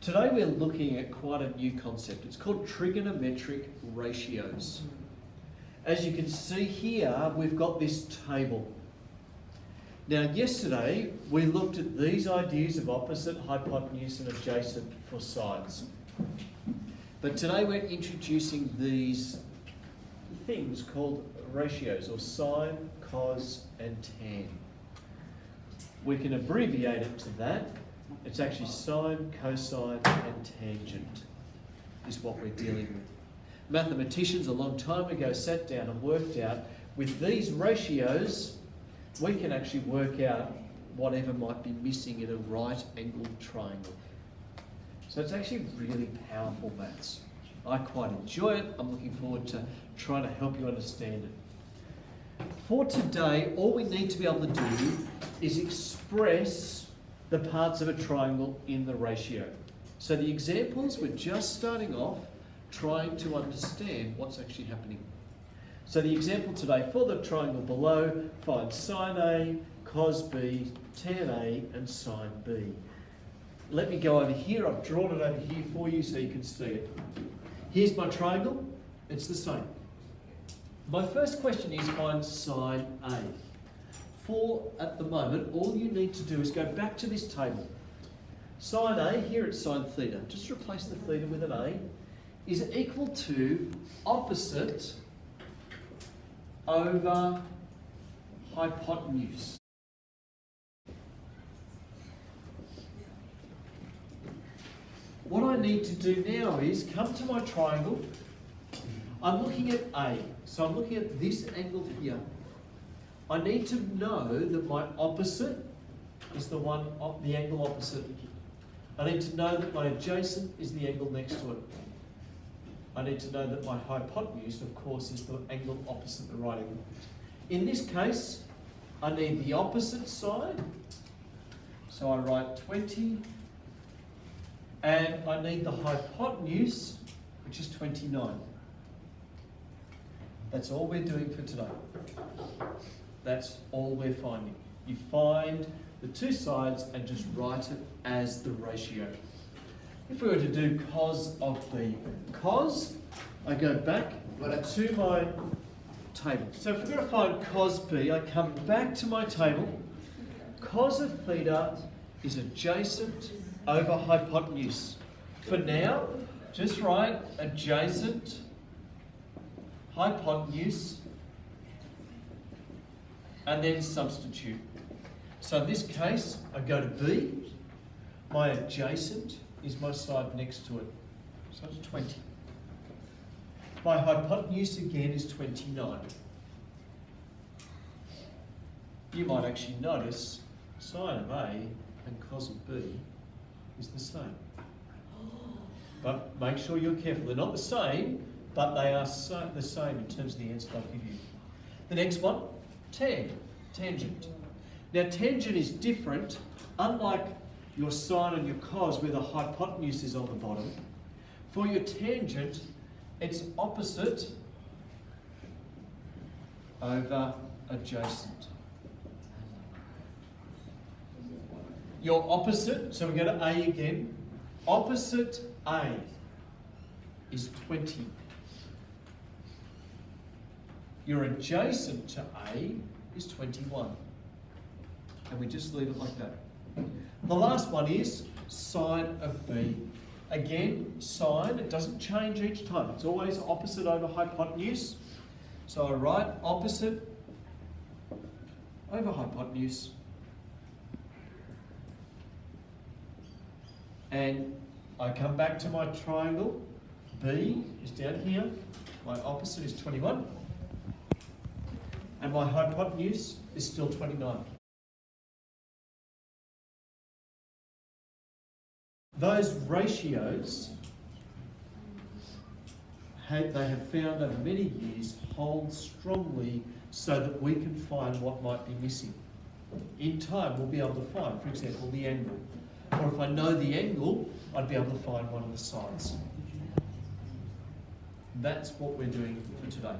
Today we're looking at quite a new concept. It's called trigonometric ratios. As you can see here, we've got this table. Now yesterday we looked at these ideas of opposite, hypotenuse and adjacent for sides. But today we're introducing these things called ratios, or sine, cos and tan. We can abbreviate it to that. It's actually sine, cosine and tangent is what we're dealing with. Mathematicians a long time ago sat down and worked out with these ratios we can actually work out whatever might be missing in a right angled triangle. So it's actually really powerful maths. I quite enjoy it. I'm looking forward to trying to help you understand it. For today, all we need to be able to do is express the parts of a triangle in the ratio. So the examples, we're just starting off trying to understand what's actually happening. So the example today for the triangle below, find sine A, cos B, tan A and sine B. Let me go over here. I've drawn it over here for you so you can see it. Here's my triangle. It's the same. My first question is find sine A. For, at the moment, all you need to do is go back to this table. Sine A, here it's sine theta. Just replace the theta with an A. Is equal to opposite over hypotenuse. What I need to do now is come to my triangle. I'm looking at A, so I'm looking at this angle here. I need to know that my opposite is the angle opposite. I need to know that my adjacent is the angle next to it. I need to know that my hypotenuse, of course, is the angle opposite the right angle. In this case, I need the opposite side. So I write 20. And I need the hypotenuse, which is 29. That's all we're doing for today. That's all we're finding. You find the two sides and just write it as the ratio. If we were to do cos of B, cos, I go back to my table. So if we're going to find cos B, I come back to my table. Cos of theta is adjacent over hypotenuse. For now, just write adjacent hypotenuse and then substitute. So in this case, I go to B. My adjacent is my side next to it. So it's 20. My hypotenuse again is 29. You might actually notice sine of A and cos of B is the same. But make sure you're careful. They're not the same, but they are the same in terms of the answer I'll give you. The next one, tangent. Now tangent is different. Unlike your sine and your cos where the hypotenuse is on the bottom, for your tangent, it's opposite over adjacent. Your opposite, so we go to A again, opposite A is 20. Your adjacent to A is 21. And we just leave it like that. The last one is sine of B. Again, sine, it doesn't change each time. It's always opposite over hypotenuse. So I write opposite over hypotenuse. And I come back to my triangle. B is down here. My opposite is 21. And my hypotenuse is still 29. Those ratios, they have found over many years, hold strongly so that we can find what might be missing. In time, we'll be able to find, for example, the angle. Or if I know the angle, I'd be able to find one of the sides. That's what we're doing for today.